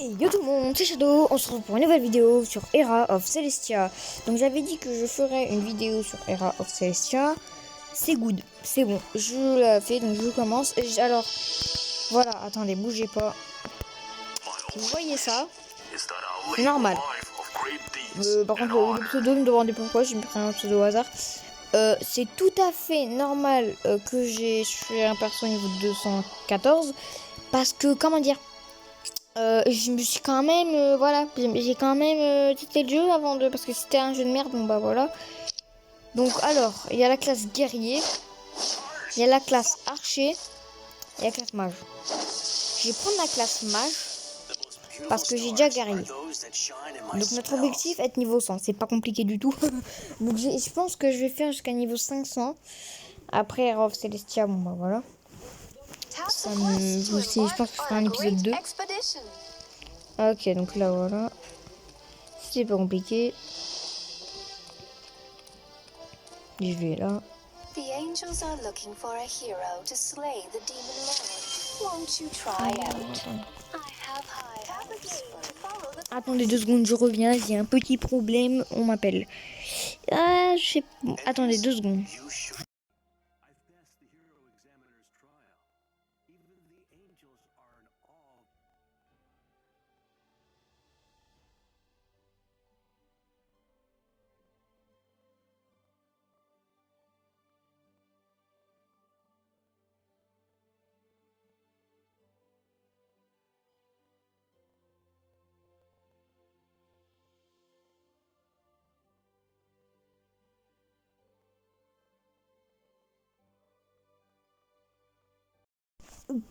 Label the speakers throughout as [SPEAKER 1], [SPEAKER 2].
[SPEAKER 1] Et yo tout le monde, c'est Shadow, on se retrouve pour une nouvelle vidéo sur Era of Celestia. Donc j'avais dit que je ferais une vidéo sur Era of Celestia. C'est good, c'est bon, je l'ai fait, donc je commence. Alors, voilà, attendez, bougez pas. Vous voyez ça? C'est normal. Par contre, le pseudo, me demandez pourquoi, j'ai pris un pseudo au hasard. C'est tout à fait normal que je suis un perso niveau 214. Parce que, comment dire, je me suis quand même, voilà, j'ai quand même quitté le jeu avant de, parce que c'était un jeu de merde, bon bah voilà. Donc alors, il y a la classe guerrier, il y a la classe archer, et la classe mage. Je vais prendre la classe mage, parce que j'ai déjà guerrier. Donc notre objectif est niveau 100, c'est pas compliqué du tout. Donc je pense que je vais faire jusqu'à niveau 500. Après Era of Celestia, bon bah voilà. Je pense que ce sera un épisode 2. Ok, donc là voilà. C'est pas compliqué. Je vais là.
[SPEAKER 2] The angels are looking for a hero to slay the demon lord. Won't you try out? I have high hopes.
[SPEAKER 1] Attendez 2 secondes, je reviens. J'ai un petit problème. On m'appelle. Ah, je sais. Bon, attendez 2 secondes.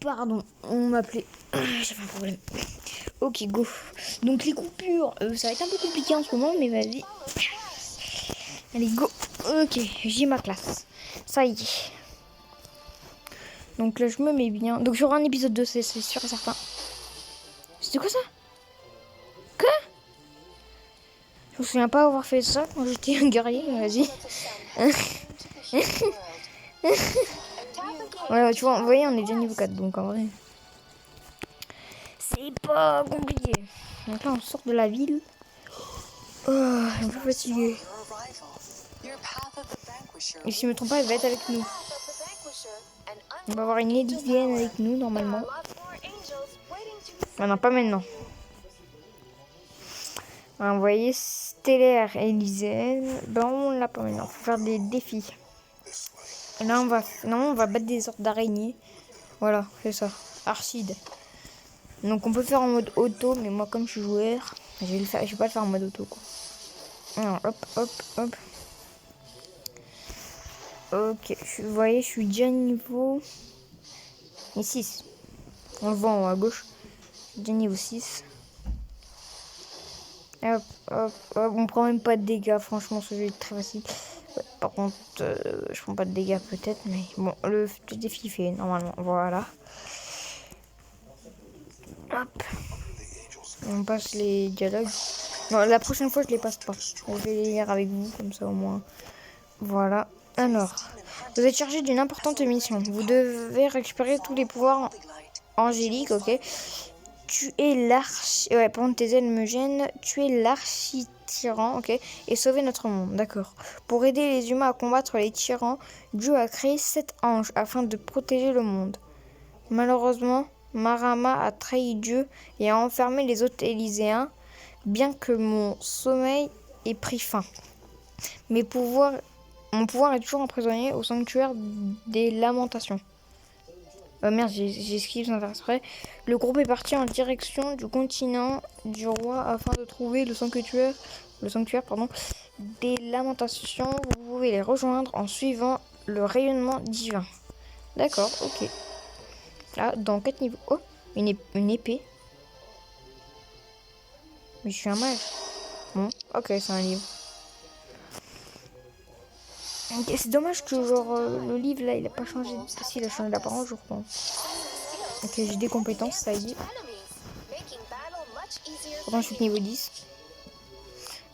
[SPEAKER 1] Pardon, on m'appelait. J'avais un problème. Ok, go. Donc les coupures, ça va être un peu compliqué en ce moment, mais vas-y. Allez, go. Ok, j'ai ma classe. Ça y est. Donc là, je me mets bien. Donc j'aurai un épisode 2, c'est sûr et certain. C'était quoi ça? Quoi? Je me souviens pas avoir fait ça quand j'étais un guerrier, vas-y. Ouais, tu vois, vous voyez, on est déjà niveau 4, donc en vrai. C'est pas compliqué. Donc là, on sort de la ville. Oh, un peu fatigué. Et si je me trompe pas, elle va être avec nous. On va avoir une Elysienne avec nous, normalement. Ah non, pas maintenant. Alors, vous voyez, Stellaire et Elysienne. Ben, on l'a pas maintenant. Faut faire des défis. Et là, on va battre des sortes d'araignées. Voilà, c'est ça. Archide. Donc, on peut faire en mode auto, mais moi, comme je suis joueur, je vais pas le faire en mode auto, quoi. Alors, hop, hop, hop. Ok, vous voyez, je suis déjà niveau 6. On le voit en haut à gauche. Déjà niveau 6. Hop, hop, hop. On prend même pas de dégâts, franchement, ce jeu est très facile. Ouais, par contre, je prends pas de dégâts peut-être, mais bon, le défi fait normalement. Voilà. Hop. On passe les dialogues. Non, la prochaine fois, je les passe pas. Je vais les lire avec vous, comme ça au moins. Voilà. Alors, vous êtes chargé d'une importante mission. Vous devez récupérer tous les pouvoirs angéliques, ok. Tu es l'archi... Ouais, par contre, tes ailes me gênent. Tu es l'archi-tyran, ok. Et sauver notre monde, d'accord. Pour aider les humains à combattre les tyrans, Dieu a créé 7 anges afin de protéger le monde. Malheureusement, Marama a trahi Dieu et a enfermé les autres Élyséens, bien que mon sommeil ait pris fin. Mon pouvoir est toujours emprisonné au sanctuaire des lamentations. Merde, j'ai skippé sans faire exprès. Le groupe est parti en direction du continent du roi afin de trouver le sanctuaire des lamentations. Vous pouvez les rejoindre en suivant le rayonnement divin. D'accord, ok. Là, dans 4 niveaux. Oh, une épée. Mais je suis un mage. Bon, ok, c'est un livre. Okay, c'est dommage que genre le livre là il a pas changé. Si, il a changé d'apparence, je pense. Ok, j'ai des compétences, ça y est. Pourtant, je suis niveau 10.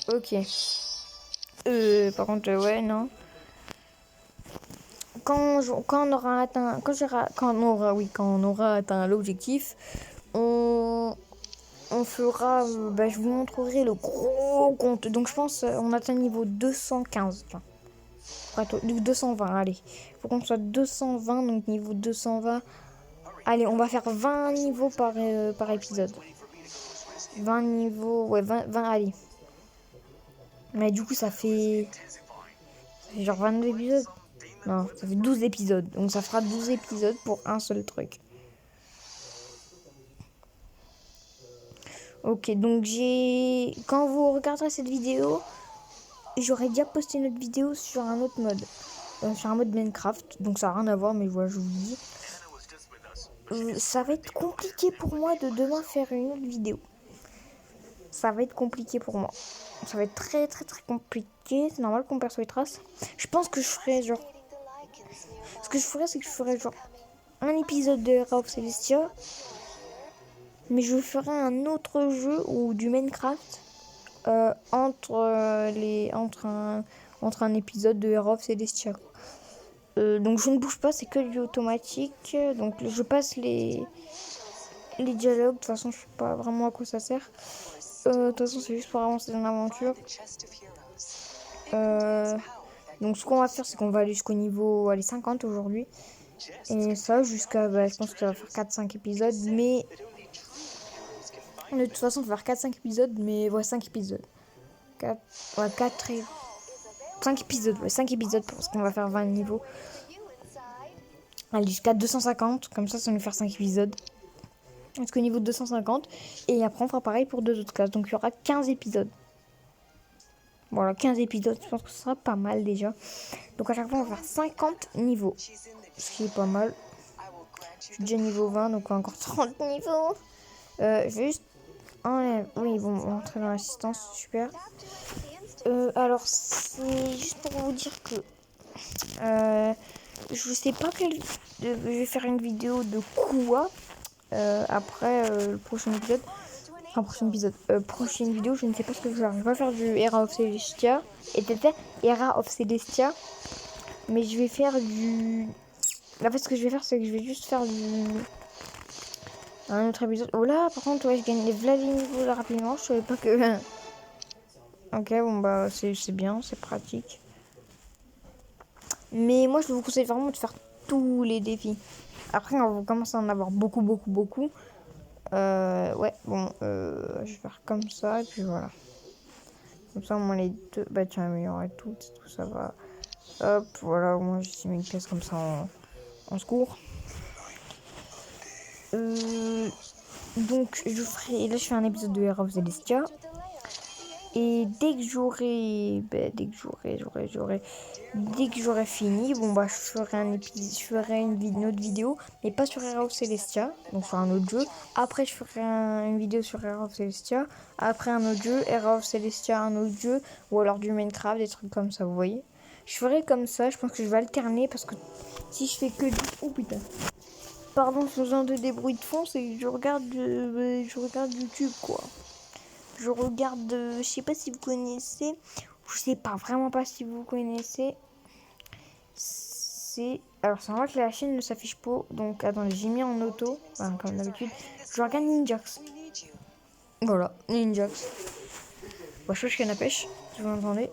[SPEAKER 1] Ok. Par contre, ouais, non. Quand on aura atteint, quand on aura atteint l'objectif, on on fera, je vous montrerai le gros compte. Donc je pense on atteint le niveau 215. Tiens. 220, allez. Faut qu'on soit 220, donc niveau 220. Allez, on va faire 20 niveaux par épisode. 20 niveaux, ouais, 20 allez. Mais du coup, ça fait genre 22 épisodes. Non, ça fait 12 épisodes. Donc ça fera 12 épisodes pour un seul truc. Ok, donc quand vous regarderez cette vidéo, j'aurais déjà posté une autre vidéo sur un autre mode. Sur un mode Minecraft. Donc ça n'a rien à voir, mais voilà, je vous dis. Ça va être compliqué pour moi de demain faire une autre vidéo. Ça va être compliqué pour moi. Ça va être très très très compliqué. C'est normal qu'on perçoive les traces. Je pense que je ferai genre... Ce que je ferais, c'est que je ferais genre un épisode de Era of Celestia. Mais je ferai un autre jeu ou du Minecraft entre un épisode de Era of Celestia. Donc je ne bouge pas, c'est que du automatique. Donc je passe les dialogues. De toute façon, je sais pas vraiment à quoi ça sert. De toute façon, c'est juste pour avancer dans l'aventure. Donc ce qu'on va faire, c'est qu'on va aller jusqu'au niveau 50 aujourd'hui. Et ça jusqu'à, je pense que ça va faire 4-5 épisodes. Mais de toute façon, on va faire 4-5 épisodes. Mais ouais, 5 épisodes. 4 et... 5 épisodes, ouais, 5 épisodes parce qu'on va faire 20 niveaux. Allez, jusqu'à 250, comme ça nous faire 5 épisodes. Jusqu'au niveau de 250. Et après, on fera pareil pour 2 autres classes. Donc, il y aura 15 épisodes. Voilà, 15 épisodes, je pense que ce sera pas mal déjà. Donc, à chaque fois, on va faire 50 niveaux. Ce qui est pas mal. Je suis déjà niveau 20, donc encore 30 niveaux. Juste... oui, bon, on entre dans l'assistance, super. Alors, c'est juste pour vous dire que... je sais pas je vais faire une vidéo de quoi après le prochain épisode. Enfin, prochaine vidéo, je ne sais pas ce que je vais faire. Je vais pas faire du Era of Celestia. Et peut-être Era of Celestia. Mais je vais faire du... En fait, ce que je vais faire, c'est que je vais juste faire un autre épisode. Oh là, par contre, ouais, je gagne les niveaux là, rapidement. Je savais pas que... Ok, bon, c'est bien, c'est pratique. Mais moi, je vous conseille vraiment de faire tous les défis. Après, on va commencer à en avoir beaucoup. Ouais, bon, je vais faire comme ça, et puis voilà. Comme ça, au moins les deux... tiens, améliorer tout ça va. Hop, voilà, au moins j'ai mis une pièce comme ça en secours. Donc, là, je fais un épisode de Era of Celestia. Et dès que j'aurai fini, je ferai une autre vidéo, mais pas sur Era of Celestia, donc sur un autre jeu. Après, je ferai une vidéo sur Era of Celestia. Après, un autre jeu, Era of Celestia, un autre jeu, ou alors du Minecraft, des trucs comme ça, vous voyez. Je ferai comme ça, je pense que je vais alterner parce que si je fais que du... Oh putain. Pardon, ce genre de bruits de fond, c'est que je regarde YouTube, quoi. Je regarde, je sais pas si vous connaissez, je sais pas, vraiment pas si vous connaissez. Alors c'est vrai que la chaîne ne s'affiche pas, donc attendez, j'ai mis en auto, comme d'habitude. Je regarde Ninjax. Voilà, Ninjax. Je cherche canne à pêche, si vous l'entendez.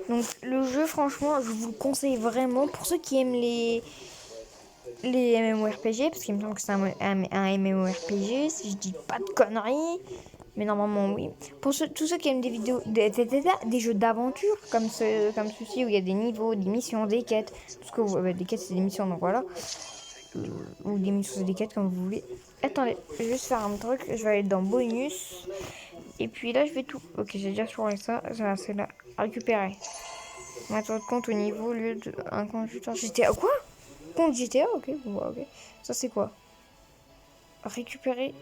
[SPEAKER 1] Donc le jeu, franchement, je vous le conseille vraiment pour ceux qui aiment les MMORPG, parce qu'il me semble que c'est un MMORPG, si je dis pas de conneries, mais normalement oui. Pour tous ceux qui aiment des vidéos, des jeux d'aventure, comme ceci, où il y a des niveaux, des missions, des quêtes, tout ce que vous... des quêtes c'est des missions, donc voilà. Ou des missions c'est des quêtes, comme vous voulez. Attendez, je vais juste faire un truc, je vais aller dans bonus, et puis là je vais tout... Ok, j'ai déjà choisi ça, c'est là, récupérer. Mettre votre compte au niveau, lieu de... un compte GTA, quoi? Compte GTA, ok. Ça c'est quoi? Récupérer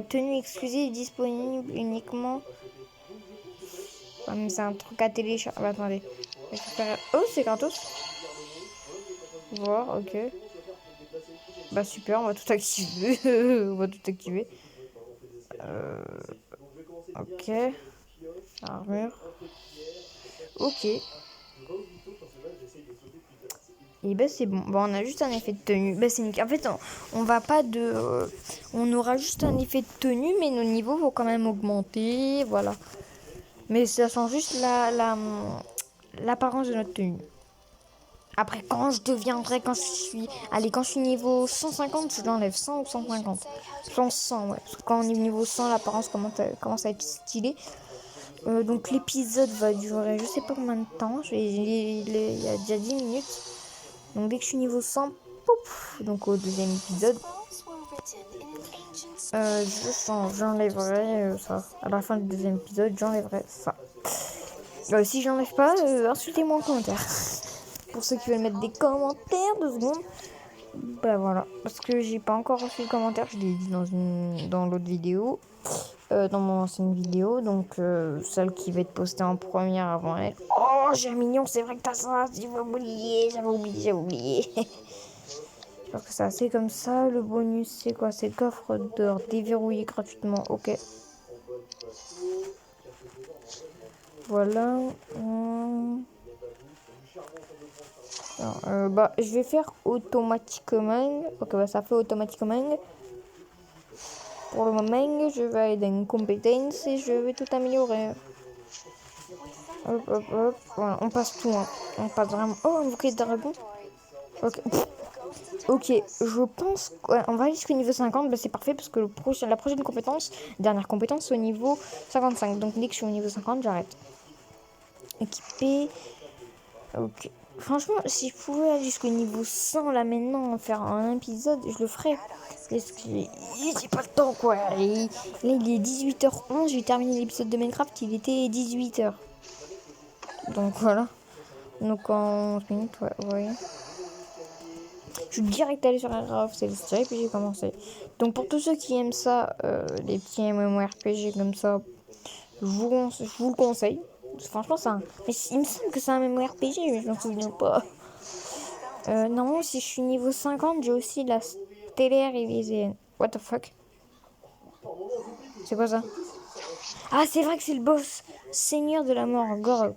[SPEAKER 1] tenue exclusive disponible uniquement. Mais c'est un truc à télécharger. Attendez. Récupérer. Oh, c'est gratos. Voir, ok. Super, on va tout activer. Ok. Armure. Ok. Et ben c'est bon. Bon, on a juste un effet de tenue. Ben c'est nickel. En fait, on va pas de... on aura juste un effet de tenue, mais nos niveaux vont quand même augmenter. Voilà. Mais ça change juste l'apparence de notre tenue. Après, quand je deviendrai, quand je suis... Allez, quand je suis niveau 150, je l'enlève 100 ou 150. Je pense 100, ouais. Parce que quand on est niveau 100, l'apparence commence à être stylée. Donc l'épisode va durer je sais pas combien de temps. Il y a déjà 10 minutes. Donc dès que je suis niveau 100, pouf, donc au deuxième épisode, j'enlèverai ça. À la fin du deuxième épisode, j'enlèverai ça. Si j'enlève pas, insultez-moi en commentaire. Pour ceux qui veulent mettre des commentaires, 2 secondes. Bah voilà, parce que j'ai pas encore reçu de commentaire, je l'ai dit dans l'autre vidéo, dans mon ancienne vidéo, donc celle qui va être postée en première avant elle. Oh, Germignon, c'est vrai que t'as ça, j'avais oublié. Je pense que c'est assez comme ça. Le bonus, c'est quoi? C'est coffre d'or déverrouillé gratuitement, ok. Voilà. Alors, bah, je vais faire automatiquement. Ok, bah, ça fait automatiquement. Pour le moment, je vais aller dans une compétence et je vais tout améliorer. Hop, hop, hop. Voilà, on passe tout. Hein. On passe vraiment. Oh, un bouquet de dragon. Ok. Ok, je pense qu'on va aller jusqu'au niveau 50. Bah, c'est parfait parce que la prochaine compétence, dernière compétence, c'est au niveau 55. Donc dès que je suis au niveau 50, j'arrête. Équipé. Ok. Franchement, si je pouvais aller jusqu'au niveau 100 là maintenant, faire un épisode, je le ferais. Parce que j'ai pas le temps quoi. Et là, il est 18h11, j'ai terminé l'épisode de Minecraft, il était 18h. Donc voilà. Donc en 11 minutes, ouais, vous voyez. Je suis direct allé sur Aircraft, c'est le strip et j'ai commencé. Donc pour tous ceux qui aiment ça, les petits MMORPG comme ça, je vous le conseille. Franchement, mais il me semble que c'est un MMORPG, mais je m'en souviens pas. Non, si je suis niveau 50, j'ai aussi la stellaire élyséenne. What the fuck? C'est quoi ça? Ah, c'est vrai que c'est le boss. Seigneur de la mort, Gort.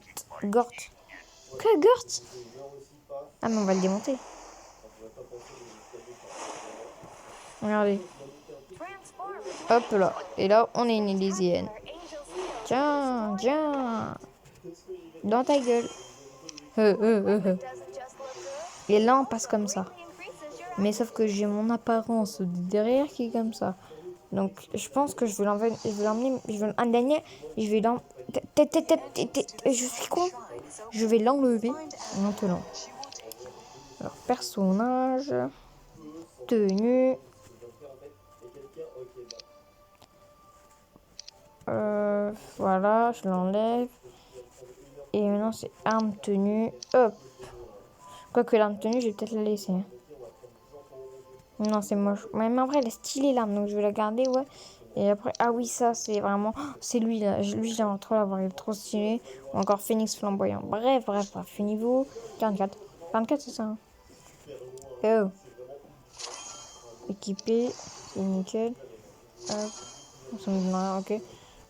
[SPEAKER 1] Gort. Quoi, Gort? Ah, mais on va le démonter. Regardez. Hop là. Et là, on est une élyséenne. Tiens, tiens. Dans ta gueule. Et là, on passe comme ça. Mais sauf que j'ai mon apparence derrière qui est comme ça. Donc, je pense que je vais l'emmener, un dernier, je vais l'emmener, je suis con. Je vais l'enlever maintenant. Alors, personnage, tenue. Voilà, je l'enlève. Et maintenant, c'est arme tenue. Hop. Quoique l'arme tenue, je vais peut-être la laisser. Non, c'est moche. Mais en vrai, elle est stylée l'arme, donc je vais la garder, ouais. Et après, ah oui, ça, c'est vraiment... C'est lui, là. Lui, j'aimerais trop l'avoir, il est trop stylé. Ou encore Phoenix flamboyant. Bref. Niveau 44. 44, c'est ça, hein. Oh. Équipé. C'est nickel. Ok.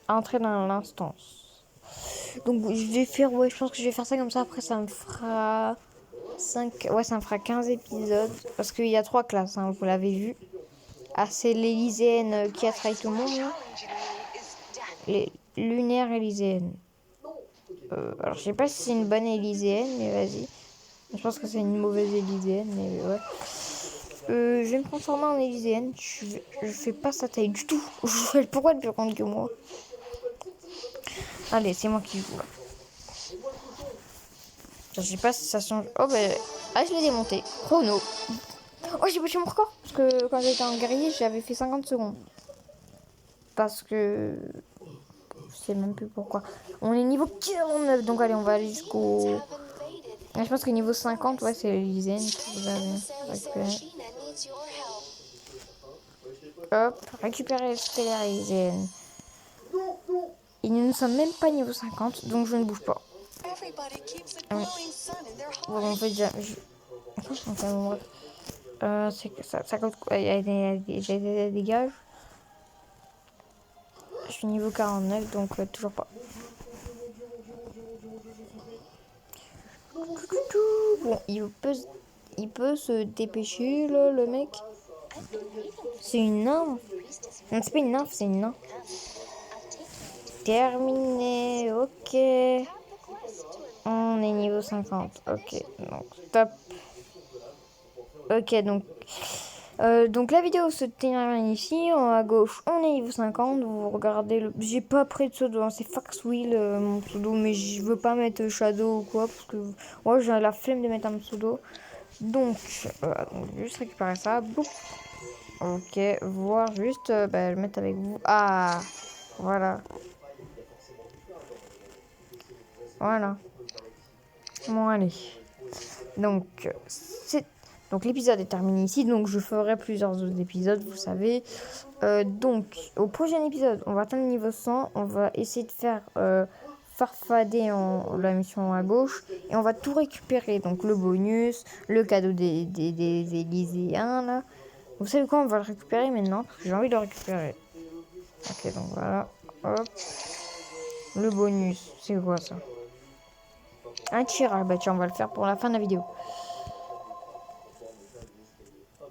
[SPEAKER 1] Entrer dans l'instance. Donc, je vais faire... Ouais, je pense que je vais faire ça comme ça. Après, ça me fera... 5... Ouais, ça me fera 15 épisodes. Parce qu'il y a 3 classes, hein, vous l'avez vu. Ah, c'est l'élyséenne qui a trahi tout le monde, là. Les lunaires élyséennes. Alors, je sais pas si c'est une bonne élyséenne, mais vas-y. Je pense que c'est une mauvaise élyséenne, mais ouais. Je vais me transformer en élyséenne. Je fais pas sa taille du tout. Je fais le pourquoi de plus grande que moi. Allez, c'est moi qui joue, là. Je sais pas si ça change. Oh, bah. Ah, je l'ai démonté. Chrono. Oh, j'ai battu mon record. Parce que quand j'étais en guerrier, j'avais fait 50 secondes. Parce que... Je sais même plus pourquoi. On est niveau 49, donc allez, on va aller jusqu'au... Je pense que niveau 50, ouais, c'est l'Elyséenne que vous avez récupéré. Hop, récupérer le stellaire Elyséenne. Et nous ne sommes même pas niveau 50, donc je ne bouge pas. Bon, on fait déjà... c'est que ça coûte quoi? Il y a des dégâts. Je suis niveau 49, donc toujours pas. Bon, il peut il peut se dépêcher, là, le mec. C'est une nymphe. Non, c'est pas une nymphe, c'est une nymphe. Terminé, ok. On est niveau 50, ok. Donc, top. Ok, donc la vidéo se termine ici. À gauche, on est niveau 50. Vous regardez le... J'ai pas pris de pseudo, hein, c'est Faxwheel mon pseudo, mais je veux pas mettre Shadow ou quoi, parce que moi j'ai la flemme de mettre un pseudo. Donc, juste récupérer ça. Boum. Ok, voir juste le mettre avec vous. Ah, voilà. Voilà. Bon, allez. Donc, l'épisode est terminé ici. Donc, je ferai plusieurs autres épisodes, vous savez. Donc, au prochain épisode, on va atteindre le niveau 100. On va essayer de faire farfader la mission à gauche. Et on va tout récupérer. Donc, le bonus, le cadeau des Élyséens, là. Vous savez quoi, on va le récupérer maintenant. Parce que j'ai envie de le récupérer. Ok, donc voilà. Hop. Le bonus, c'est quoi ça? Un tirage, bah tiens, on va le faire pour la fin de la vidéo.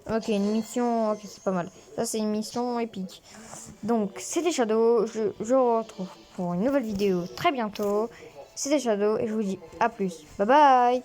[SPEAKER 1] Ok, une mission, ok, c'est pas mal. Ça, c'est une mission épique. Donc, c'était Shadow. Je vous retrouve pour une nouvelle vidéo très bientôt. C'était Shadow et je vous dis à plus. Bye bye!